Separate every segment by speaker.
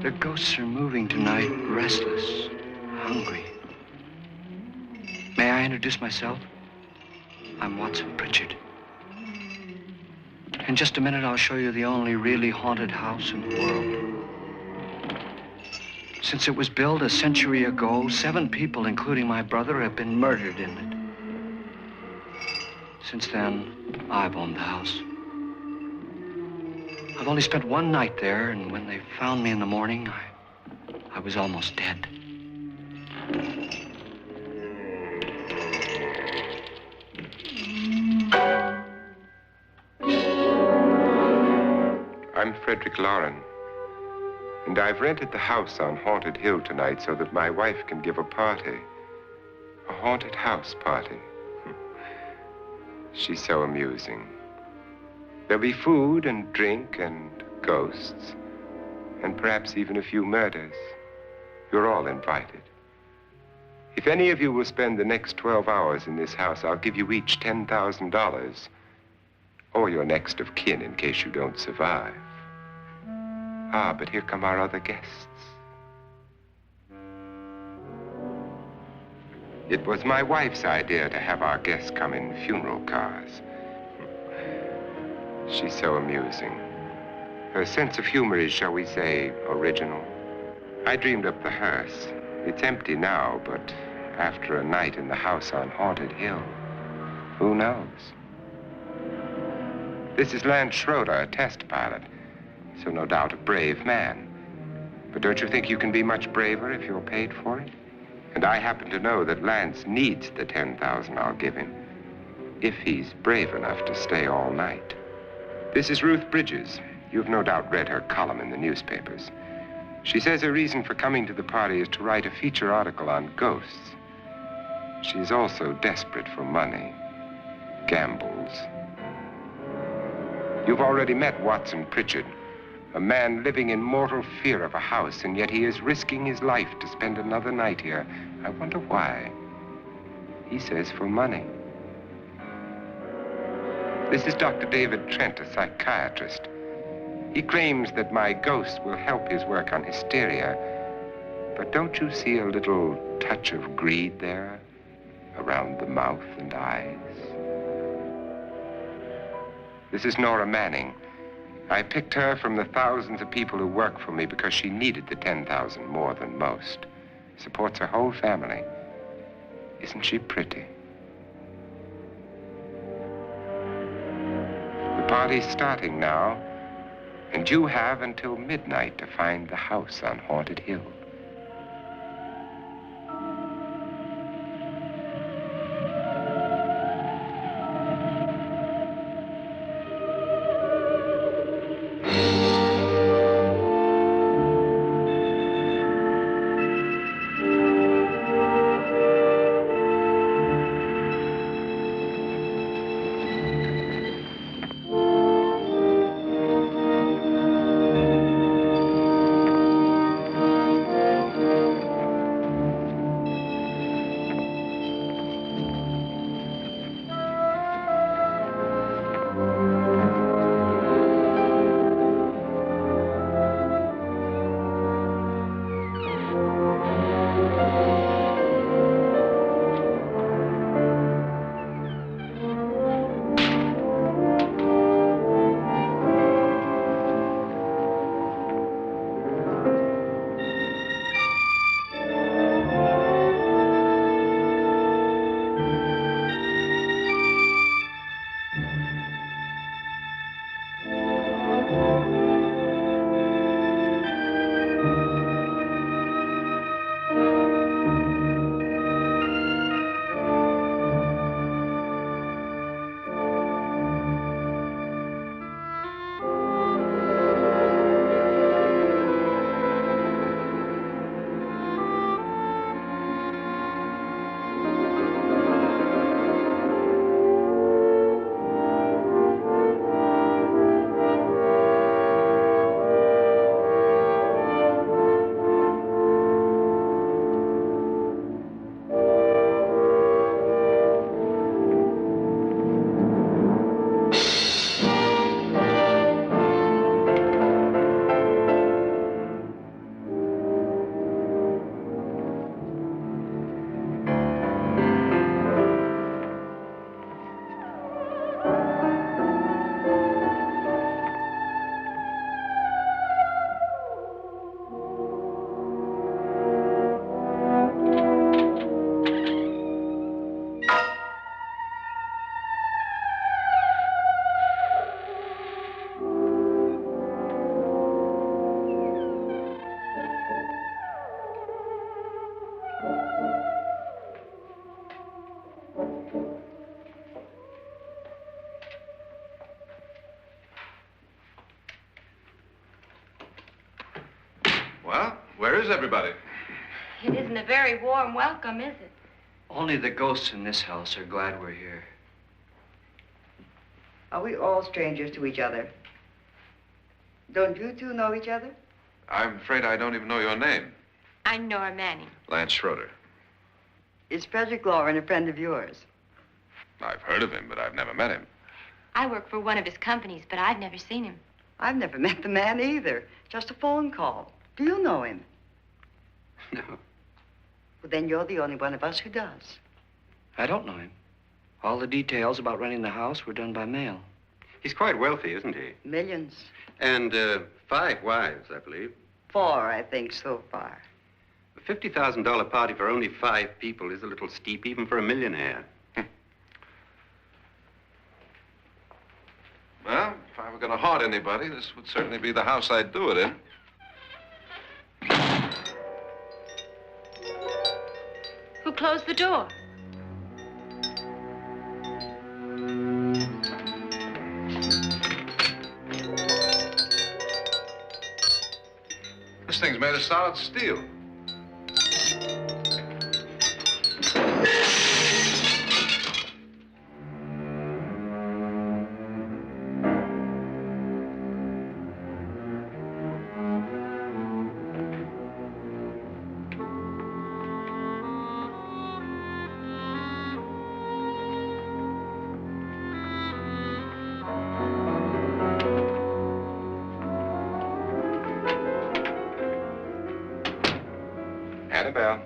Speaker 1: Their ghosts are moving tonight, restless, hungry. May I introduce myself? I'm Watson Pritchard. In just a minute, I'll show you the only really haunted house in the world. Since it was built a century ago, 7 people, including my brother, have been murdered in it. Since then, I've owned the house. I've only spent one night there, and when they found me in the morning, I was almost dead.
Speaker 2: I'm Frederick Loren, and I've rented the house on Haunted Hill tonight so that my wife can give a party. A haunted house party. She's so amusing. There'll be food and drink and ghosts, and perhaps even a few murders. You're all invited. If any of you will spend the next 12 hours in this house, I'll give you each $10,000, or your next of kin in case you don't survive. Ah, but here come our other guests. It was my wife's idea to have our guests come in funeral cars. She's so amusing. Her sense of humor is, shall we say, original. I dreamed up the hearse. It's empty now, but after a night in the house on Haunted Hill, who knows? This is Lance Schroeder, a test pilot, so no doubt a brave man. But don't you think you can be much braver if you're paid for it? And I happen to know that Lance needs the $10,000 I'll give him, if he's brave enough to stay all night. This is Ruth Bridges. You've no doubt read her column in the newspapers. She says her reason for coming to the party is to write a feature article on ghosts. She's also desperate for money, gambles. You've already met Watson Pritchard, a man living in mortal fear of a house, and yet he is risking his life to spend another night here. I wonder why. He says for money. This is Dr. David Trent, a psychiatrist. He claims that my ghost will help his work on hysteria. But don't you see a little touch of greed there around the mouth and eyes? This is Nora Manning. I picked her from the thousands of people who work for me because she needed the $10,000 more than most. Supports her whole family. Isn't she pretty? The party's starting now, and you have until midnight to find the house on Haunted Hill.
Speaker 3: Well, where is everybody?
Speaker 4: It isn't a very warm welcome, is it?
Speaker 1: Only the ghosts in this house are glad we're here.
Speaker 5: Are we all strangers to each other? Don't you two know each other?
Speaker 3: I'm afraid I don't even know your name.
Speaker 4: I'm Nora Manning.
Speaker 3: Lance Schroeder.
Speaker 5: Is Frederick Loren a friend of yours?
Speaker 3: I've heard of him, but I've never met him.
Speaker 4: I work for one of his companies, but I've never seen him.
Speaker 5: I've never met the man either. Just a phone call. Do you know him?
Speaker 1: No,
Speaker 5: Well, then you're the only one of us who does.
Speaker 1: I don't know him. All the details about renting the house were done by mail.
Speaker 6: He's quite wealthy, isn't he?
Speaker 5: Millions.
Speaker 6: And 5 wives, I believe.
Speaker 5: 4, I think, so far.
Speaker 6: A $50,000 party for only 5 people is a little steep, even for a millionaire.
Speaker 3: Well, if I were going to haunt anybody, this would certainly be the house I'd do it in.
Speaker 4: Who closed the door?
Speaker 3: This thing's made of solid steel.
Speaker 2: Annabelle,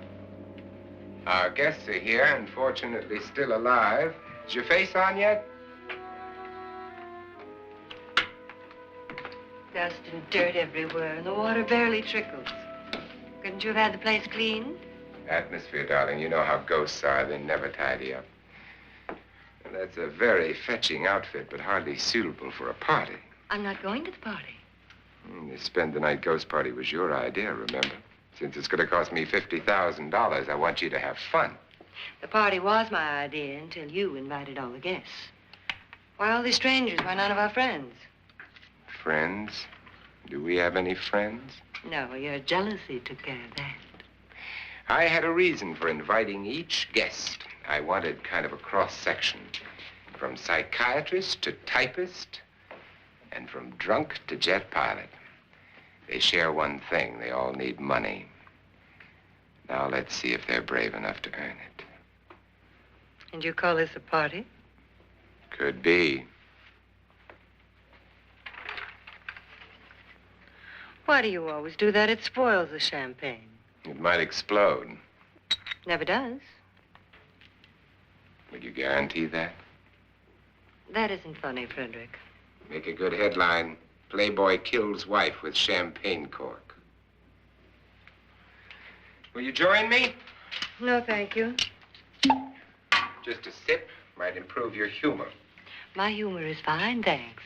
Speaker 2: our guests are here, unfortunately still alive. Is your face on yet?
Speaker 5: Dust and dirt everywhere, and the water barely trickles. Couldn't you have had the place cleaned?
Speaker 2: Atmosphere, darling. You know how ghosts are. They never tidy up. And that's a very fetching outfit, but hardly suitable for a party.
Speaker 5: I'm not going to the party.
Speaker 2: The spend-the-night ghost party was your idea, remember? Since it's going to cost me $50,000, I want you to have fun.
Speaker 5: The party was my idea until you invited all the guests. Why all these strangers? Why none of our friends?
Speaker 2: Friends? Do we have any friends?
Speaker 5: No, your jealousy took care of that.
Speaker 2: I had a reason for inviting each guest. I wanted kind of a cross-section. From psychiatrist to typist, and from drunk to jet pilot. They share one thing. They all need money. Now let's see if they're brave enough to earn it.
Speaker 5: And you call this a party?
Speaker 2: Could be.
Speaker 5: Why do you always do that? It spoils the champagne.
Speaker 2: It might explode.
Speaker 5: Never does.
Speaker 2: Would you guarantee that?
Speaker 5: That isn't funny, Frederick.
Speaker 2: Make a good headline. Playboy kills wife with champagne cork. Will you join me?
Speaker 5: No, thank you.
Speaker 2: Just a sip might improve your humor.
Speaker 5: My humor is fine, thanks.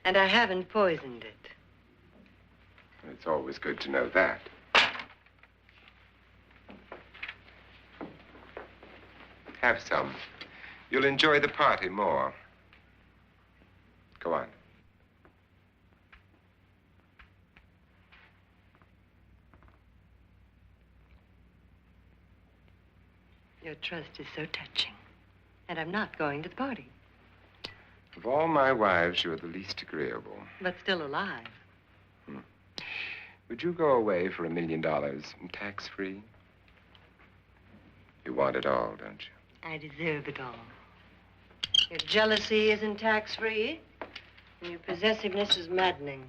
Speaker 5: And I haven't poisoned it.
Speaker 2: It's always good to know that. Have some. You'll enjoy the party more. Go on.
Speaker 5: Your trust is so touching. And I'm not going to the party.
Speaker 2: Of all my wives, you're the least agreeable.
Speaker 5: But still alive.
Speaker 2: Would you go away for $1 million and tax-free? You want it all, don't you?
Speaker 5: I deserve it all. Your jealousy isn't tax-free, and your possessiveness is maddening.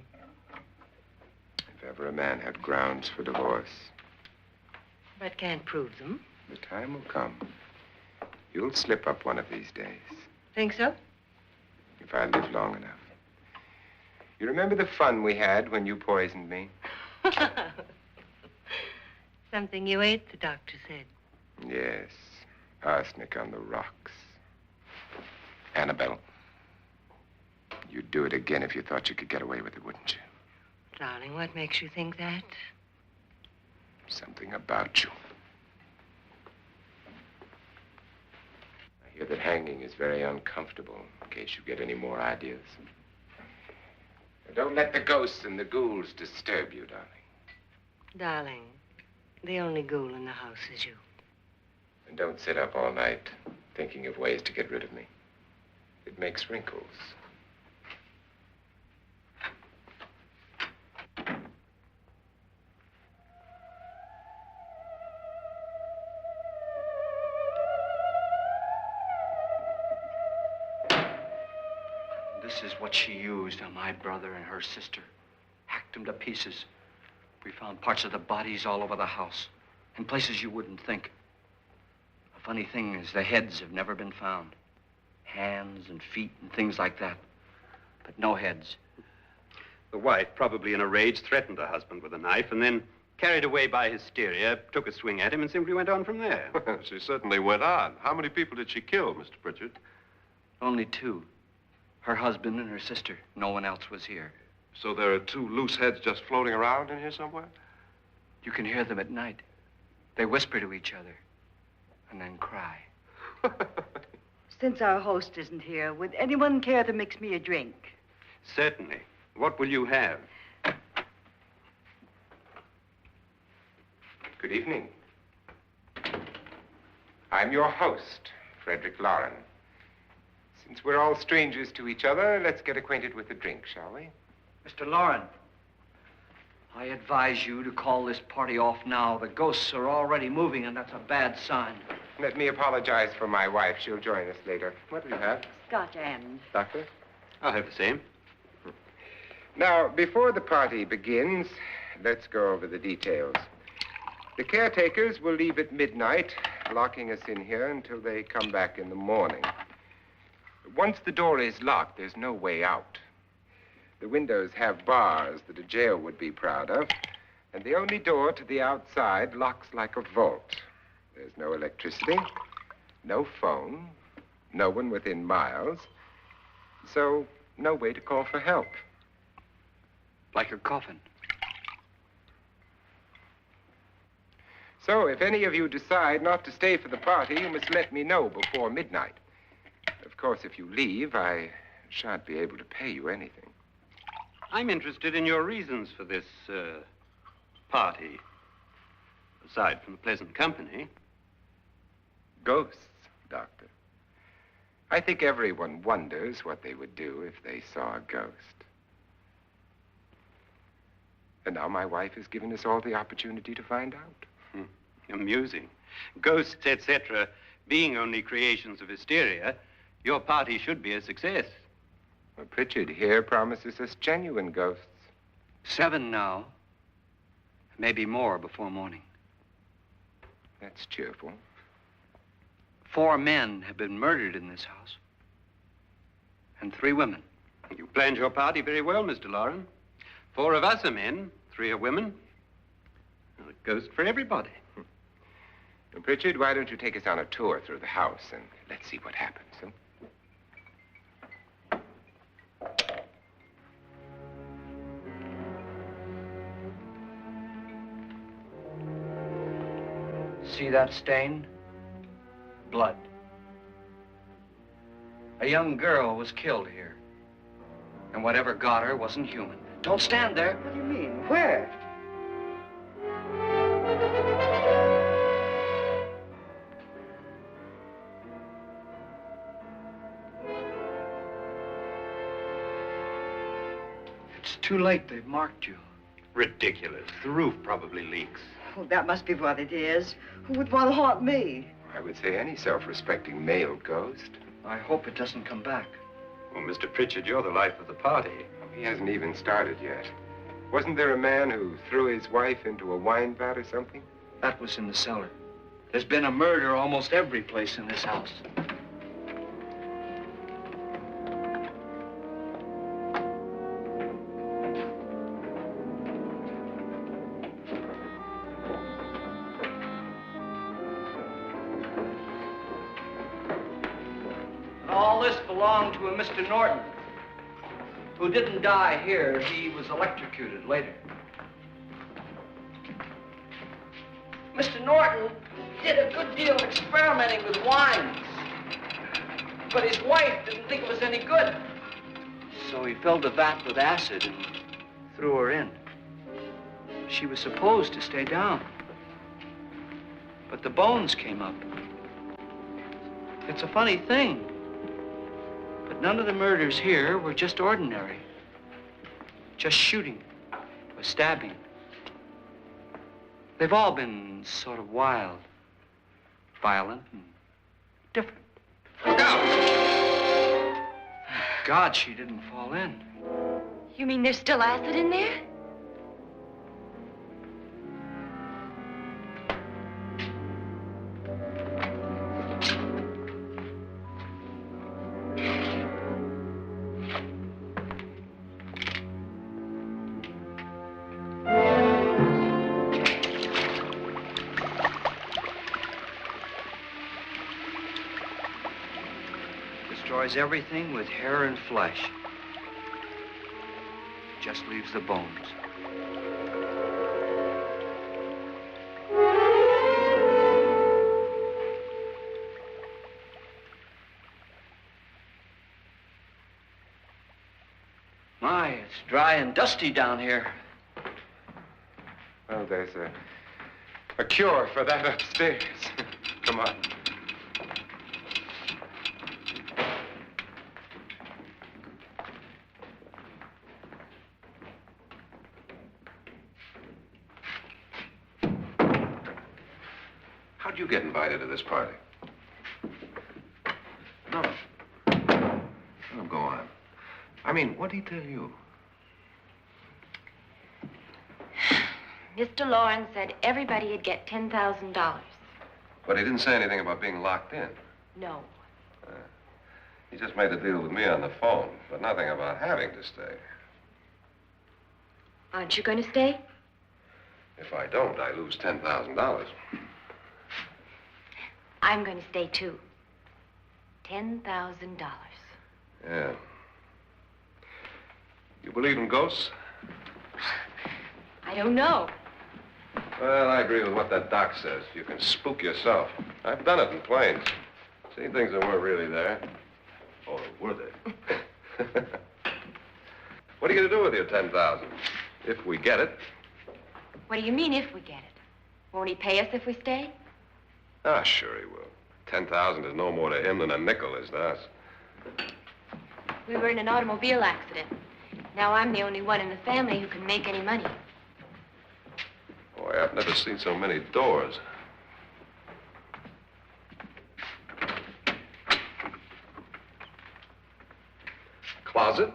Speaker 2: If ever a man had grounds for divorce,
Speaker 5: But can't prove them.
Speaker 2: the time will come. You'll slip up one of these days,
Speaker 5: Think so?
Speaker 2: if I live long enough. You remember the fun we had when you poisoned me?
Speaker 5: Something you ate, the doctor said.
Speaker 2: Yes, arsenic on the rocks. Annabelle, you'd do it again if you thought you could get away with it, wouldn't you?
Speaker 5: Darling, what makes you think that?
Speaker 2: Something about you. I hear that hanging is very uncomfortable, in case you get any more ideas. Now, don't let the ghosts and the ghouls disturb you, darling.
Speaker 5: Darling, the only ghoul in the house is you.
Speaker 2: And don't sit up all night thinking of ways to get rid of me. It makes wrinkles.
Speaker 1: This is what she used on my brother and her sister. Hacked them to pieces. We found parts of the bodies all over the house, in places you wouldn't think. The funny thing is the heads have never been found. Hands and feet and things like that. But no heads.
Speaker 6: The wife, probably in a rage, threatened her husband with a knife and then, carried away by hysteria, took a swing at him and simply went on from there.
Speaker 3: She certainly went on. How many people did she kill, Mr. Pritchard?
Speaker 1: Only two. Her husband and her sister. No one else was here.
Speaker 3: So there are two loose heads just floating around in here somewhere?
Speaker 1: You can hear them at night. They whisper to each other and then cry.
Speaker 7: Since our host isn't here, would anyone care to mix me a drink?
Speaker 6: Certainly. What will you have?
Speaker 2: Good evening. I'm your host, Frederick Loren. Since we're all strangers to each other, let's get acquainted with a drink, shall we?
Speaker 1: Mr. Loren, I advise you to call this party off now. The ghosts are already moving, and that's a bad sign.
Speaker 2: Let me apologize for my wife. She'll join us later. What do you have?
Speaker 7: Scotch and.
Speaker 2: Doctor?
Speaker 6: I'll have the same.
Speaker 2: Now, before the party begins, let's go over the details. The caretakers will leave at midnight, locking us in here until they come back in the morning. Once the door is locked, there's no way out. The windows have bars that a jail would be proud of, and the only door to the outside locks like a vault. There's no electricity, no phone, no one within miles, so no way to call for help.
Speaker 1: Like a coffin.
Speaker 2: So if any of you decide not to stay for the party, you must let me know before midnight. Of course, if you leave, I shan't be able to pay you anything.
Speaker 6: I'm interested in your reasons for this, party. Aside from the pleasant company.
Speaker 2: Ghosts, Doctor. I think everyone wonders what they would do if they saw a ghost. And now my wife has given us all the opportunity to find out.
Speaker 6: Amusing. Ghosts, etc., being only creations of hysteria, your party should be a success.
Speaker 2: Well, Pritchard here promises us genuine ghosts.
Speaker 1: 7 now. Maybe more before morning.
Speaker 2: That's cheerful.
Speaker 1: 4 men have been murdered in this house. And 3 women.
Speaker 6: You planned your party very well, Mr. Loren. 4 of us are men, 3 are women. A ghost for everybody.
Speaker 2: Well, Pritchard, why don't you take us on a tour through the house and let's see what happens, huh?
Speaker 1: See that stain? Blood. A young girl was killed here. And whatever got her wasn't human. Don't stand there.
Speaker 7: What do you mean? Where?
Speaker 1: It's too late. They've marked you.
Speaker 6: Ridiculous. The roof probably leaks.
Speaker 7: Oh, that must be what it is. Who would want to haunt me?
Speaker 2: I would say any self-respecting male ghost.
Speaker 1: I hope it doesn't come back.
Speaker 6: Well, Mr. Pritchard, you're the life of the party.
Speaker 2: He hasn't even started yet. Wasn't there a man who threw his wife into a wine vat or something?
Speaker 1: That was in the cellar. There's been a murder almost every place in this house. All this belonged to a Mr. Norton, who didn't die here. He was electrocuted later. Mr. Norton did a good deal of experimenting with wines, but his wife didn't think it was any good. So he filled the vat with acid and threw her in. She was supposed to stay down. But the bones came up. It's a funny thing. But none of the murders here were just ordinary. Just shooting or stabbing. They've all been sort of wild, violent, and different.
Speaker 3: Look out!
Speaker 1: Thank God she didn't fall in.
Speaker 4: You mean there's still acid in there?
Speaker 1: Destroys everything with hair and flesh. Just leaves the bones. My, it's dry and dusty down here.
Speaker 2: Well, there's a cure for that upstairs. Come on.
Speaker 3: How'd you get invited to this party? No. No, go on. I mean, what'd he tell you?
Speaker 4: Mr. Loren said everybody'd get $10,000.
Speaker 3: But he didn't say anything about being locked in.
Speaker 4: No.
Speaker 3: He just made a deal with me on the phone, but nothing about having to stay.
Speaker 4: Aren't you going to stay?
Speaker 3: If I don't, I lose $10,000.
Speaker 4: I'm going to stay, too. $10,000.
Speaker 3: Yeah. You believe in ghosts?
Speaker 4: I don't know.
Speaker 3: Well, I agree with what that doc says. You can spook yourself. I've done it in planes. Seen things that weren't really there. Or were they? What are you going to do with your $10,000? If we get it.
Speaker 4: What do you mean, if we get it? Won't he pay us if we stay?
Speaker 3: Ah, sure he will. 10,000 is no more to him than a nickel is to us.
Speaker 4: We were in an automobile accident. Now I'm the only one in the family who can make any money.
Speaker 3: Boy, I've never seen so many doors. Closet.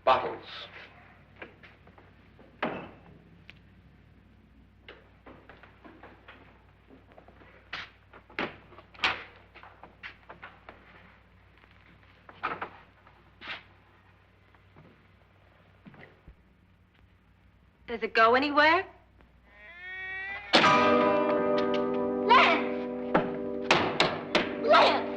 Speaker 3: Bottles.
Speaker 4: Does it go anywhere? Lance! Lance!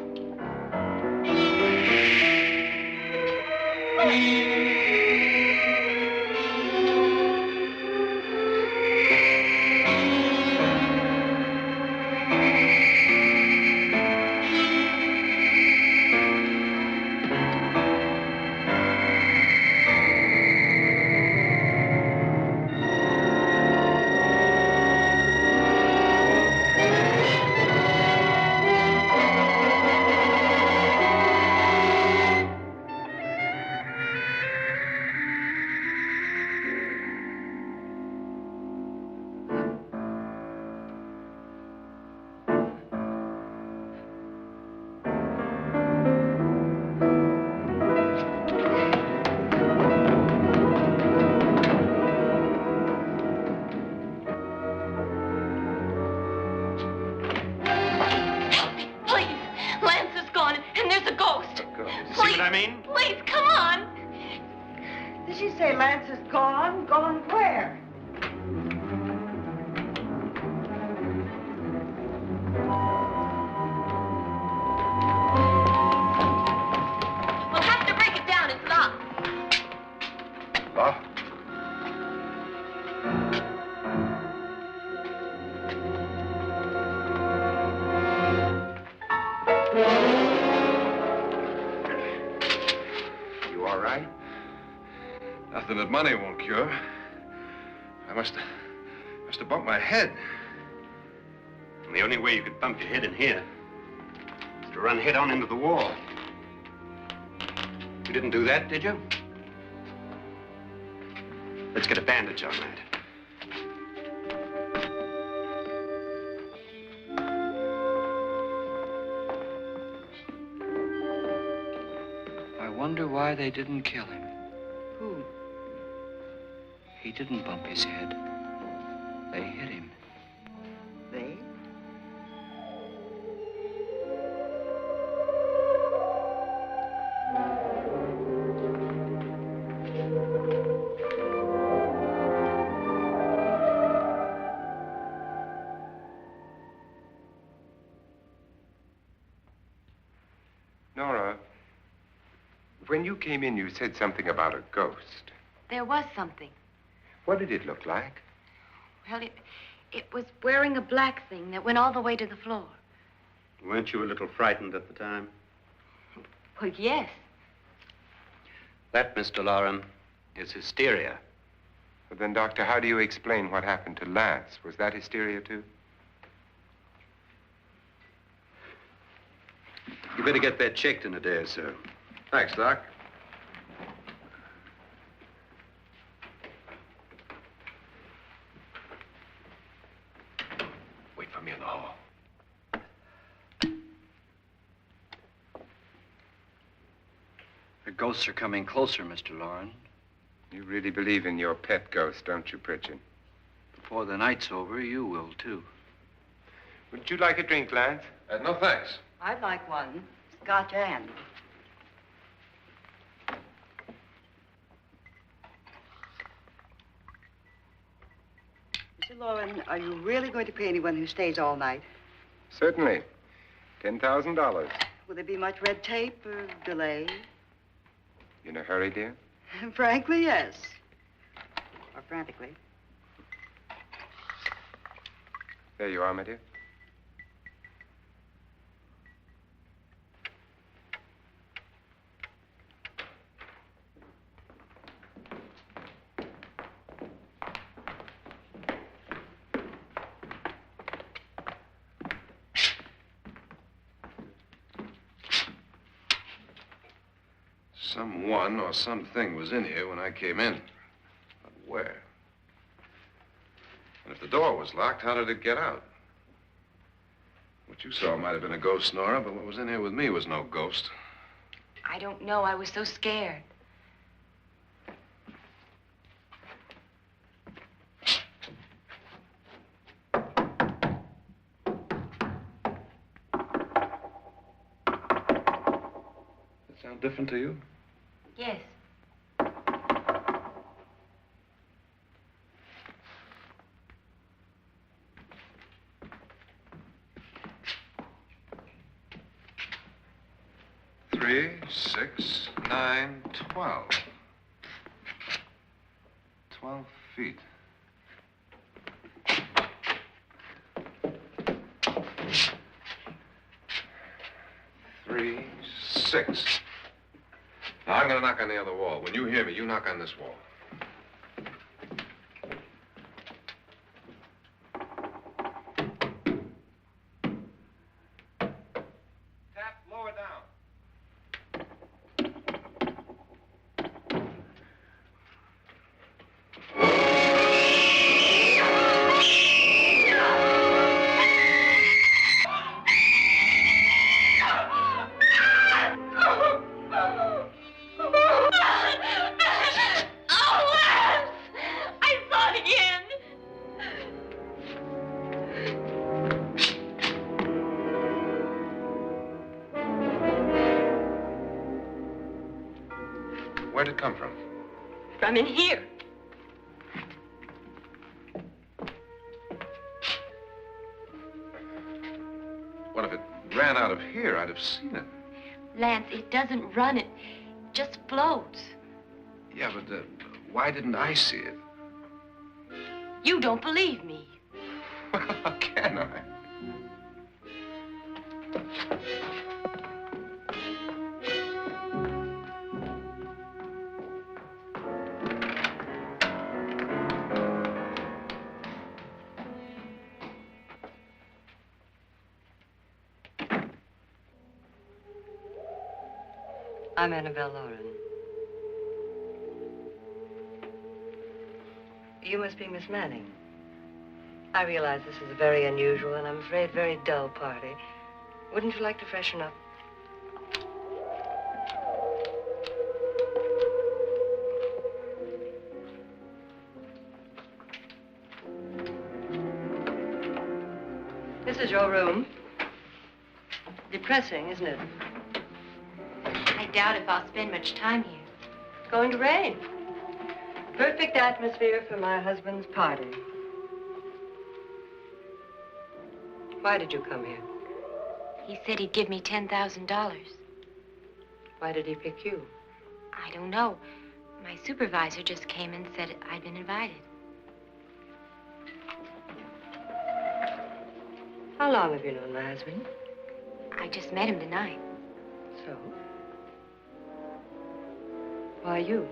Speaker 5: Please, come on. Did she say Lance is gone? Gone where?
Speaker 4: We'll have to break it down. It's locked.
Speaker 3: Locked? Nothing that money won't cure. I must have bumped my head.
Speaker 6: And the only way you could bump your head in here is to run head on into the wall. You didn't do that, did you? Let's get a bandage on that.
Speaker 1: I wonder why they didn't kill him.
Speaker 7: Who?
Speaker 1: He didn't bump his head. They hit him.
Speaker 7: They?
Speaker 2: Nora, when you came in, you said something about a ghost.
Speaker 4: There was something.
Speaker 2: What did it look like?
Speaker 4: Well, it was wearing a black thing that went all the way to the floor.
Speaker 6: Weren't you a little frightened at the time?
Speaker 4: Well, yes.
Speaker 6: That, Mr. Loren, is hysteria.
Speaker 2: But then, Doctor, how do you explain what happened to Lance? Was that hysteria, too?
Speaker 6: You better get that checked in a day or so.
Speaker 3: Thanks, Doc. Wait for me in the hall.
Speaker 1: The ghosts are coming closer, Mr. Loren.
Speaker 2: You really believe in your pet ghost, don't you, Pritchard?
Speaker 1: Before the night's over, you will, too.
Speaker 2: Would you like a drink, Lance?
Speaker 3: No, thanks.
Speaker 7: I'd like one. Scotch and. Mr. Loren, are you really going to pay anyone who stays all night?
Speaker 2: Certainly. $10,000.
Speaker 7: Will there be much red tape or delay?
Speaker 2: You in a hurry, dear?
Speaker 7: Frankly, yes. Or frantically.
Speaker 2: There you are, my dear.
Speaker 3: Someone or something was in here when I came in. But where? And if the door was locked, how did it get out? What you saw might have been a ghost, Nora, but what was in here with me was no ghost.
Speaker 4: I don't know. I was so scared.
Speaker 3: Does it sound different to you?
Speaker 4: Yes.
Speaker 3: Three, 6, 9, 12. 12 feet. Three, 6. Now, I'm going to knock on the other wall. When you hear me, you knock on this wall. Tap lower down. Where'd it come from?
Speaker 4: From in here.
Speaker 3: What if it ran out of here? I'd have seen it.
Speaker 4: Lance, it doesn't run. It just floats.
Speaker 3: Yeah, but why didn't I see it?
Speaker 4: You don't believe me.
Speaker 3: Well, how can I?
Speaker 5: I'm Annabelle Loren. You must be Miss Manning. I realize this is a very unusual and I'm afraid very dull party. Wouldn't you like to freshen up? This is your room. Depressing, isn't it?
Speaker 4: I doubt if I'll spend much time here.
Speaker 5: It's going to rain. Perfect atmosphere for my husband's party. Why did you come here?
Speaker 4: He said he'd give me $10,000.
Speaker 5: Why did he pick you?
Speaker 4: I don't know. My supervisor just came and said I'd been invited.
Speaker 5: How long have you known my husband?
Speaker 4: I just met him tonight.
Speaker 5: So? Why you?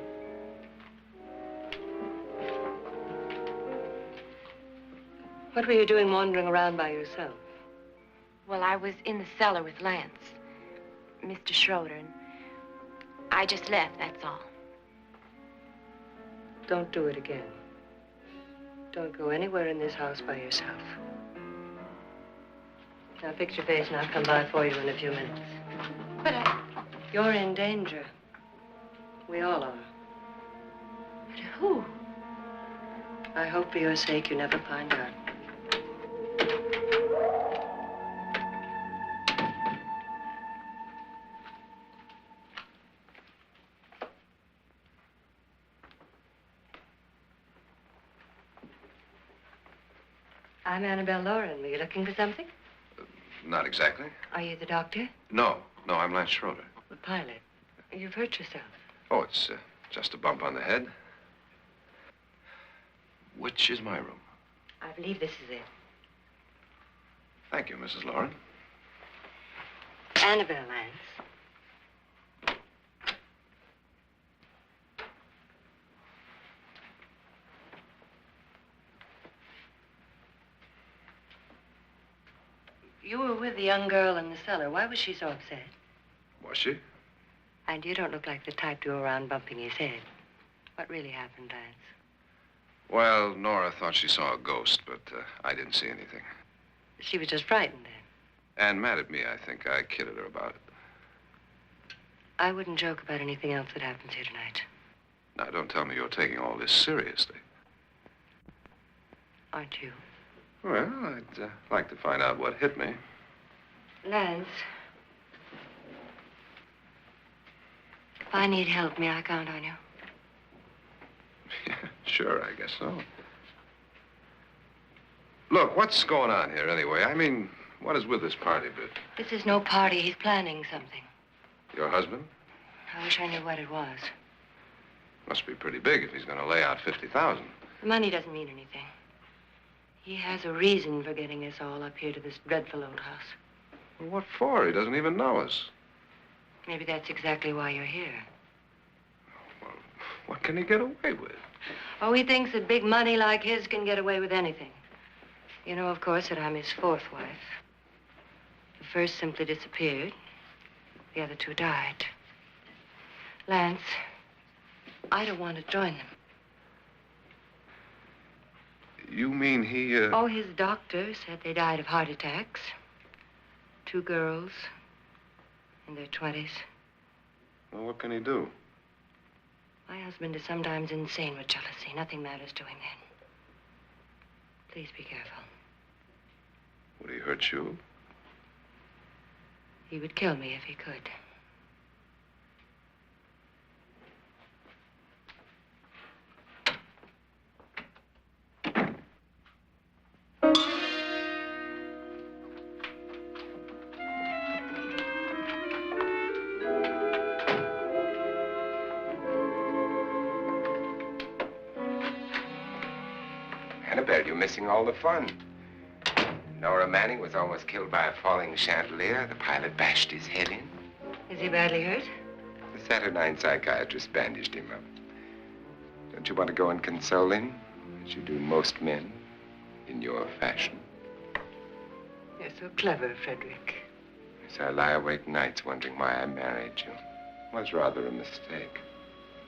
Speaker 5: What were you doing wandering around by yourself?
Speaker 4: Well, I was in the cellar with Lance, Mr. Schroeder, and I just left, that's all.
Speaker 5: Don't do it again. Don't go anywhere in this house by yourself. Now fix your face and I'll come by for you in a few minutes.
Speaker 4: But
Speaker 5: You're in danger. We all are.
Speaker 4: But who?
Speaker 5: I hope for your sake you never find out. I'm Annabelle Loren. Were you looking for something?
Speaker 3: Not exactly.
Speaker 5: Are you the doctor?
Speaker 3: No, I'm Lance Schroeder.
Speaker 5: The pilot. You've hurt yourself.
Speaker 3: Oh, it's just a bump on the head. Which is my room?
Speaker 5: I believe this is it.
Speaker 3: Thank you, Mrs. Loren.
Speaker 5: Annabelle, Lance. You were with the young girl in the cellar. Why was she so upset?
Speaker 3: Was she?
Speaker 5: And you don't look like the type to go around bumping his head. What really happened, Lance?
Speaker 3: Well, Nora thought she saw a ghost, but I didn't see anything.
Speaker 5: She was just frightened then.
Speaker 3: And mad at me, I think. I kidded her about it.
Speaker 5: I wouldn't joke about anything else that happens here tonight.
Speaker 3: Now, don't tell me you're taking all this seriously.
Speaker 5: Aren't you?
Speaker 3: Well, I'd like to find out what hit me.
Speaker 5: Lance. If I need help, may I count on you?
Speaker 3: Yeah, sure, I guess so. Look, what's going on here anyway? I mean, what is with this party bit?
Speaker 5: This is no party. He's planning something.
Speaker 3: Your husband?
Speaker 5: I wish I knew what it was.
Speaker 3: Must be pretty big if he's going to lay out 50,000.
Speaker 5: The money doesn't mean anything. He has a reason for getting us all up here to this dreadful old house.
Speaker 3: Well, what for? He doesn't even know us.
Speaker 5: Maybe that's exactly why you're here.
Speaker 3: Well, what can he get away with?
Speaker 5: Oh, he thinks that big money like his can get away with anything. You know, of course, that I'm his fourth wife. The first simply disappeared. The other two died. Lance, I don't want to join them.
Speaker 3: You mean he,
Speaker 5: Oh, his doctor said they died of heart attacks. 2 girls in their 20s.
Speaker 3: Well, what can he do?
Speaker 5: My husband is sometimes insane with jealousy. Nothing matters to him then. Please be careful.
Speaker 3: Would he hurt you?
Speaker 5: He would kill me if he could.
Speaker 2: Annabelle, you're missing all the fun. Nora Manning was almost killed by a falling chandelier. The pilot bashed his head in.
Speaker 5: Is he badly hurt?
Speaker 2: The Saturnine psychiatrist bandaged him up. Don't you want to go and console him, as you do most men, in your fashion?
Speaker 5: You're so clever, Frederick.
Speaker 2: So I lie awake nights wondering why I married you. was rather a mistake.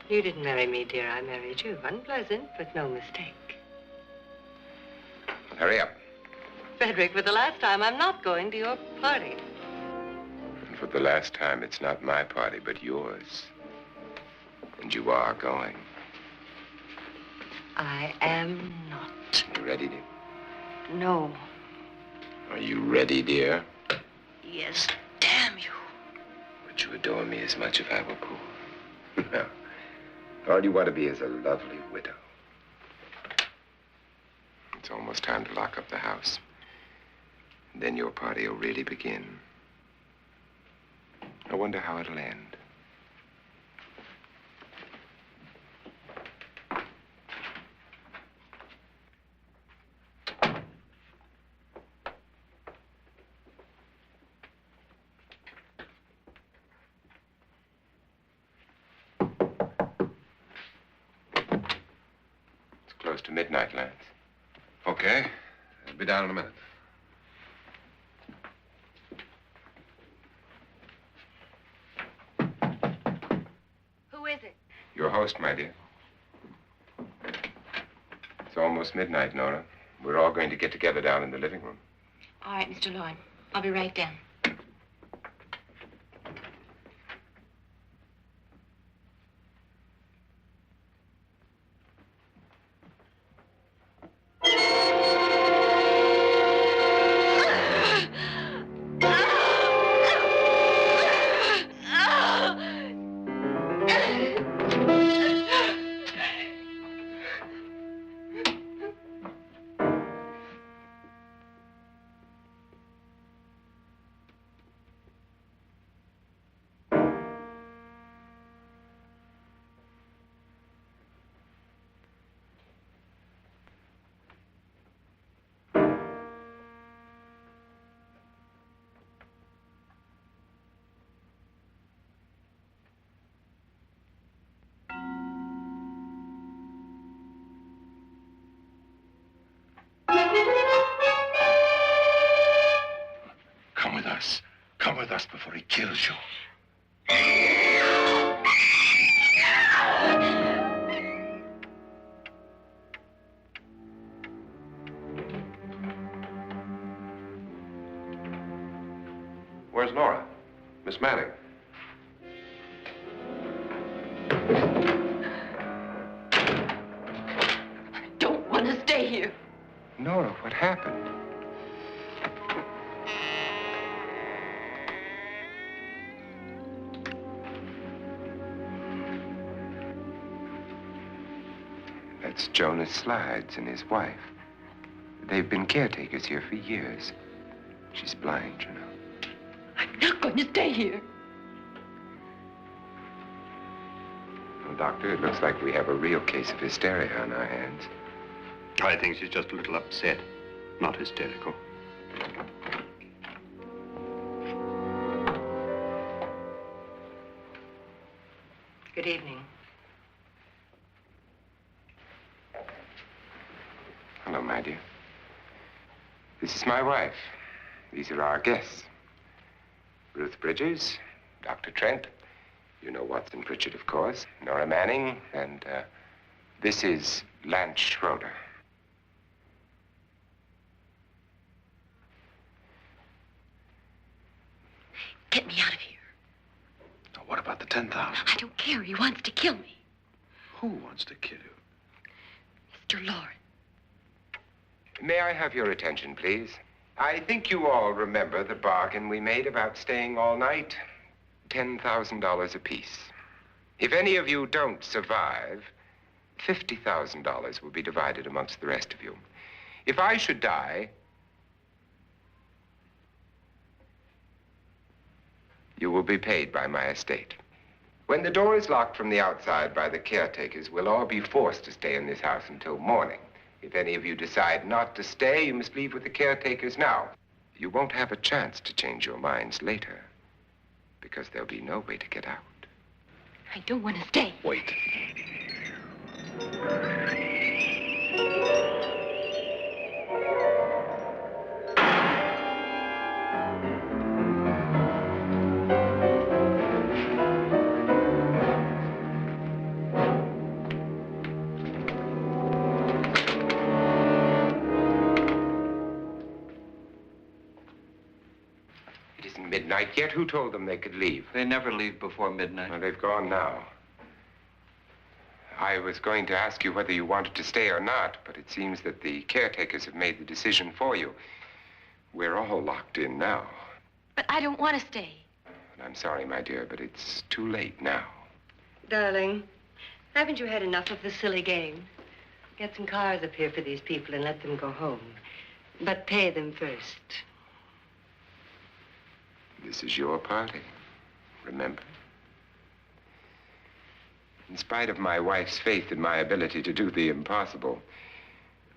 Speaker 5: You didn't marry me, dear. I married you. Unpleasant, but no mistake.
Speaker 2: Hurry up.
Speaker 5: Frederick, for the last time, I'm not going to your party.
Speaker 2: And for the last time, it's not my party, but yours. And you are going.
Speaker 5: I am not.
Speaker 2: You ready, dear?
Speaker 5: No.
Speaker 2: Are you ready, dear?
Speaker 5: Yes, damn you.
Speaker 2: Would you adore me as much if I were poor? No. All you want to be is a lovely widow. It's almost time to lock up the house. And then your party will really begin. I wonder how it'll end. Close to midnight, Lance.
Speaker 3: Okay. I'll be down in a minute.
Speaker 4: Who is it?
Speaker 2: Your host, my dear. It's almost midnight, Nora. We're all going to get together down in the living room.
Speaker 4: All right, Mr. Loren. I'll be right down.
Speaker 3: Come with us before he kills you. Where's Nora? Miss Manning?
Speaker 4: I don't want to stay here.
Speaker 2: Nora, what happened? That's Jonas Slides and his wife. They've been caretakers here for years. She's blind, you know.
Speaker 4: I'm not going to stay here.
Speaker 2: Well, Doctor, it looks like we have a real case of hysteria on our hands.
Speaker 6: I think she's just a little upset, not hysterical.
Speaker 5: Good evening.
Speaker 2: Hello, my dear. This is my wife. These are our guests. Ruth Bridges, Dr. Trent. You know Watson Pritchard, of course. Nora Manning, and this is Lance Schroeder.
Speaker 4: Get me out of here.
Speaker 3: Now, what about the 10,000?
Speaker 4: I don't care. He wants to kill me.
Speaker 3: Who wants to kill you?
Speaker 4: Mr. Loren.
Speaker 2: May I have your attention, please? I think you all remember the bargain we made about staying all night. $10,000 apiece. If any of you don't survive, $50,000 will be divided amongst the rest of you. If I should die, you will be paid by my estate. When the door is locked from the outside by the caretakers, we'll all be forced to stay in this house until morning. If any of you decide not to stay, you must leave with the caretakers now. You won't have a chance to change your minds later, because there'll be no way to get out.
Speaker 4: I don't want to stay.
Speaker 3: Wait.
Speaker 2: isn't midnight yet. Who told them they could leave?
Speaker 1: They never leave before midnight.
Speaker 2: Well, they've gone now. I was going to ask you whether you wanted to stay or not, but it seems that the caretakers have made the decision for you. We're all locked in now.
Speaker 4: But I don't want to stay.
Speaker 2: And I'm sorry, my dear, but it's too late now.
Speaker 5: Darling, haven't you had enough of the silly game? Get some cars up here for these people and let them go home. But pay them first.
Speaker 2: This is your party, remember? In spite of my wife's faith in my ability to do the impossible,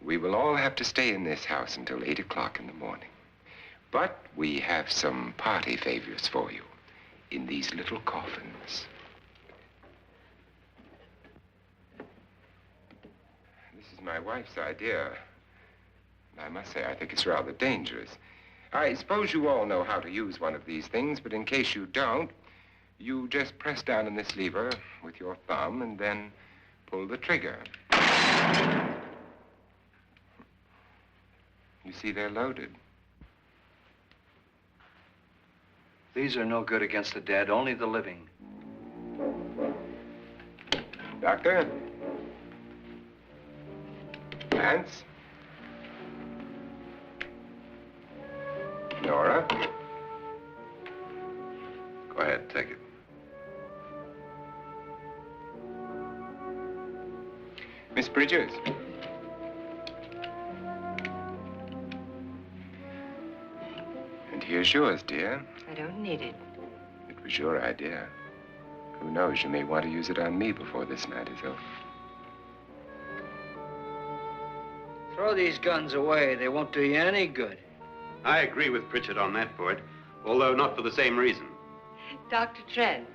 Speaker 2: we will all have to stay in this house until 8 o'clock in the morning. But we have some party favors for you in these little coffins. This is my wife's idea. And I must say, I think it's rather dangerous. I suppose you all know how to use one of these things, but in case you don't, you just press down on this lever with your thumb and then pull the trigger. You see, they're loaded.
Speaker 1: These are no good against the dead, only the living.
Speaker 2: Doctor? Lance? Nora?
Speaker 3: Go ahead, take it.
Speaker 2: Miss Bridges? And here's yours, dear.
Speaker 5: I don't need it.
Speaker 2: It was your idea. Who knows, you may want to use it on me before this night is over.
Speaker 1: Throw these guns away. They won't do you any good.
Speaker 6: I agree with Pritchard on that point, although not for the same reason.
Speaker 5: Dr. Trent,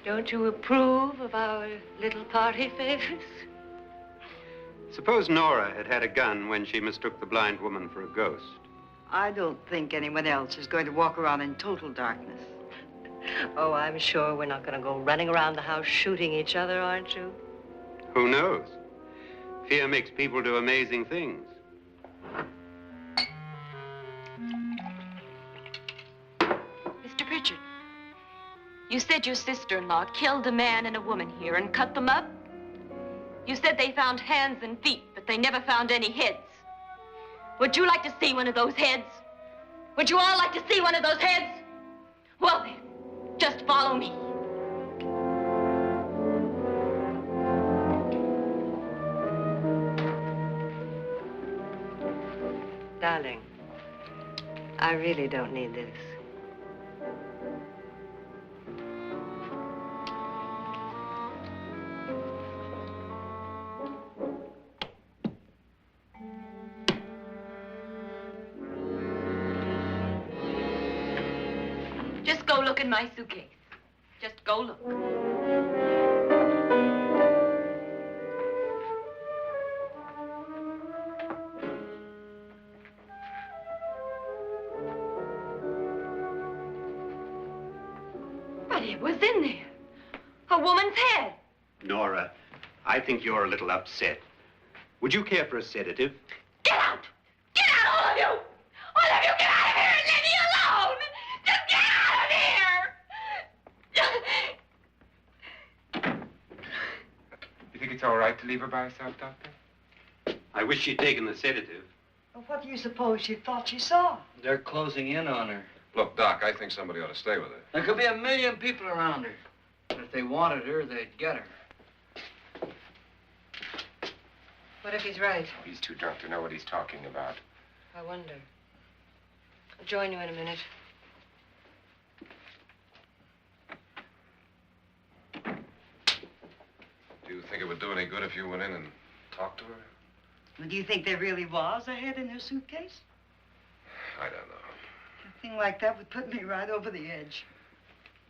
Speaker 5: don't you approve of our little party favors?
Speaker 6: Suppose Nora had had a gun when she mistook the blind woman for a ghost.
Speaker 7: I don't think anyone else is going to walk around in total darkness.
Speaker 5: Oh, I'm sure we're not going to go running around the house shooting each other, aren't you?
Speaker 6: Who knows? Fear makes people do amazing things.
Speaker 4: Mr. Pritchard, you said your sister-in-law killed a man and a woman here and cut them up? You said they found hands and feet, but they never found any heads. Would you like to see one of those heads? Would you all like to see one of those heads? Well then, just follow me.
Speaker 5: Darling, I really don't need this.
Speaker 4: Just go look in my suitcase. Just go look. But it was in there. A woman's head.
Speaker 6: Nora, I think you're a little upset. Would you care for a sedative?
Speaker 4: Get out! Get out, all of you! All of you, get out of here and leave me alone! Just get out of here!
Speaker 2: You think it's all right to leave her by herself, Doctor?
Speaker 6: I wish she'd taken the sedative.
Speaker 7: Well, what do you suppose she thought she saw?
Speaker 1: They're closing in on her.
Speaker 3: Look, Doc, I think somebody ought to stay with her.
Speaker 1: There could be 1 million people around her. But if they wanted her, they'd get her.
Speaker 5: What if he's right?
Speaker 2: He's too drunk to know what he's talking about.
Speaker 5: I wonder. I'll join you in a minute.
Speaker 3: Do you think it would do any good if you went in and talked to her?
Speaker 7: Well, do you think there really was a head in her suitcase?
Speaker 3: I don't know.
Speaker 7: A thing like that would put me right over the edge.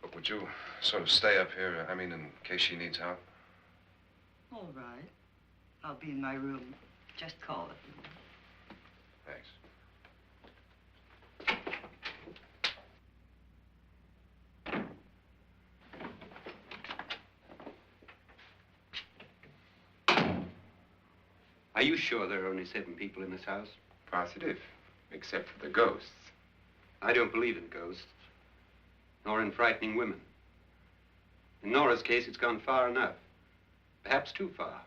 Speaker 3: But would you sort of stay up here, I mean, in case she needs help?
Speaker 7: All right. I'll be in my room. Just call it.
Speaker 3: Thanks.
Speaker 6: Are you sure there are only 7 people in this house?
Speaker 2: Positive, except for the ghosts.
Speaker 6: I don't believe in ghosts, nor in frightening women. In Nora's case, it's gone far enough. Perhaps too far.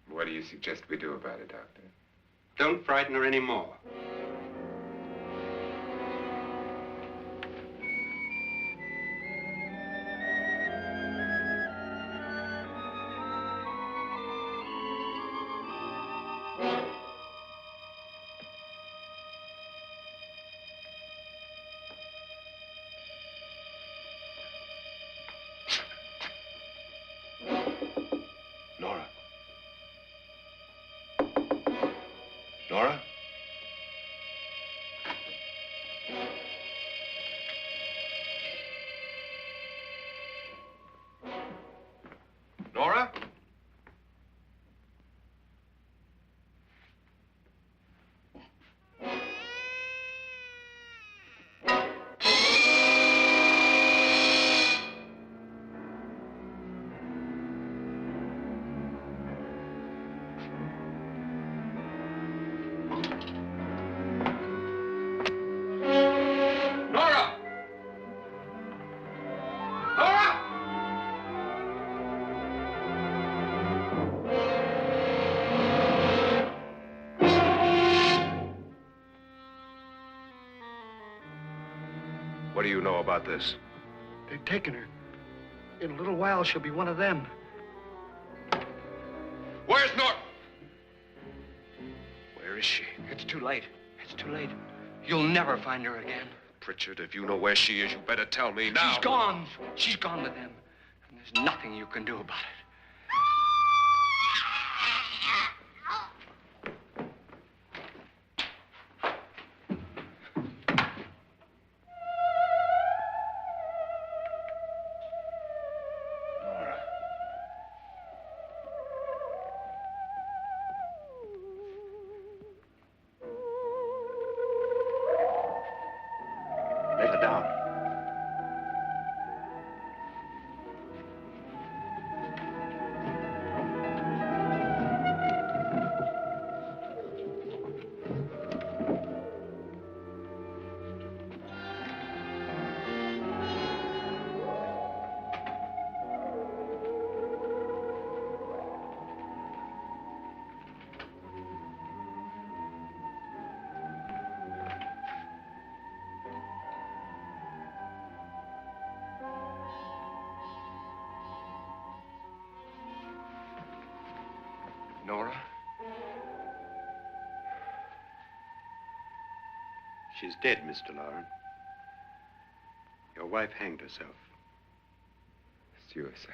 Speaker 2: What do you suggest we do about it, Doctor?
Speaker 6: Don't frighten her anymore.
Speaker 3: Nora? Nora? Nora? Nora! Nora! What do you know about this?
Speaker 8: They've taken her. In a little while, she'll be one of them.
Speaker 3: Where's Nora? Where is she?
Speaker 1: It's too late. It's too late. You'll never find her again.
Speaker 3: Pritchard, if you know where she is, you better tell me now.
Speaker 1: She's gone. She's gone with them. And there's nothing you can do about it.
Speaker 3: Nora.
Speaker 6: Let her down.
Speaker 3: Nora?
Speaker 6: She's dead, Mr. Loren. Your wife hanged herself.
Speaker 2: Suicide.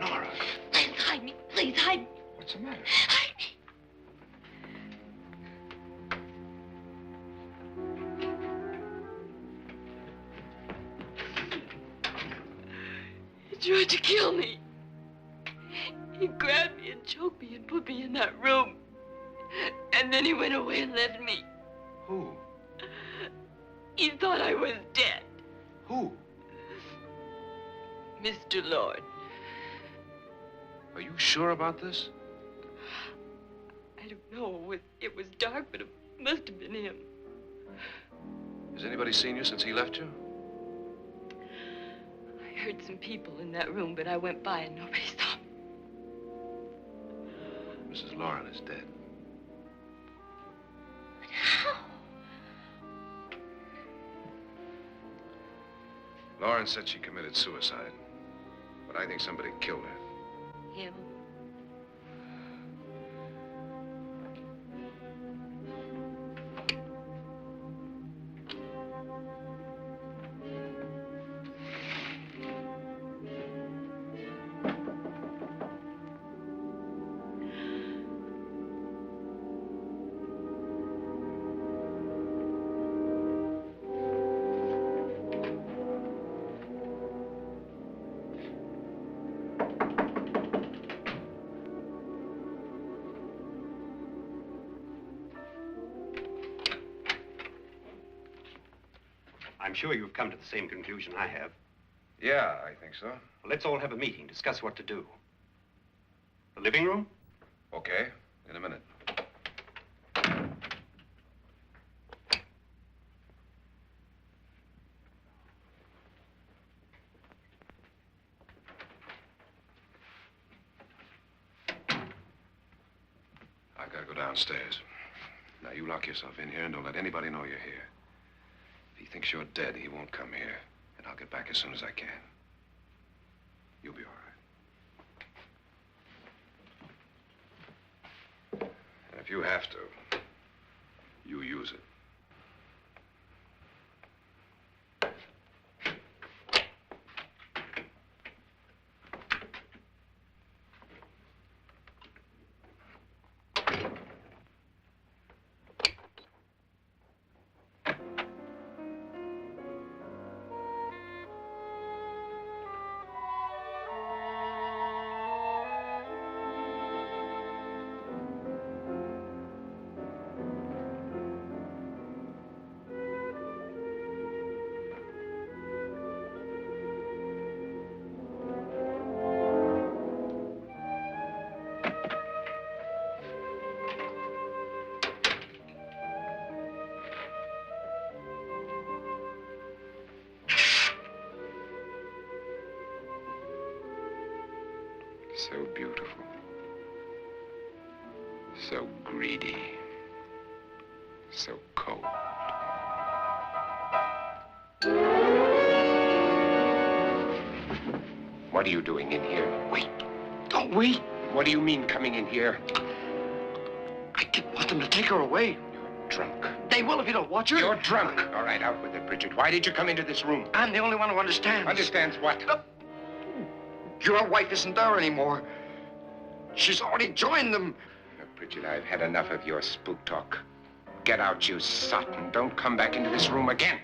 Speaker 3: Nora,
Speaker 4: Please hide me. Please hide me.
Speaker 2: What's the matter?
Speaker 4: Hide me. He tried to kill me. He grabbed me and choked me and put me in that room. And then he went away and left me.
Speaker 3: who?
Speaker 4: He thought I was dead.
Speaker 3: Who?
Speaker 4: Mr. Lord.
Speaker 3: Are you sure about this?
Speaker 4: I don't know. It was dark, but it must have been him.
Speaker 3: Has anybody seen you since he left you?
Speaker 4: I heard some people in that room, but I went by and nobody saw me.
Speaker 3: Mrs. Loren is dead.
Speaker 4: But how?
Speaker 3: Loren said she committed suicide, but I think somebody killed her.
Speaker 4: Him?
Speaker 6: I'm sure you've come to the same conclusion I have.
Speaker 3: Yeah, I think so.
Speaker 6: Well, let's all have a meeting, discuss what to do. The living room?
Speaker 3: Okay, in a minute. I've got to go downstairs. Now, you lock yourself in here and don't let anybody know you're here. If he thinks you're dead, he won't come here. And I'll get back as soon as I can. You'll be all right. And if you have to, you use it. So beautiful. So greedy. So cold. What are you doing in here?
Speaker 8: Wait. Don't wait.
Speaker 2: What do you mean coming in here?
Speaker 8: I didn't want them to take her away.
Speaker 2: You're drunk.
Speaker 8: They will if you don't watch her.
Speaker 2: You're drunk. All right, out with it, Bridget. Why did you come into this room?
Speaker 8: I'm the only one who understands.
Speaker 2: Understands what?
Speaker 8: Your wife isn't there anymore. She's already joined them.
Speaker 2: Bridget, I've had enough of your spook talk. Get out, you sot, and don't come back into this room again.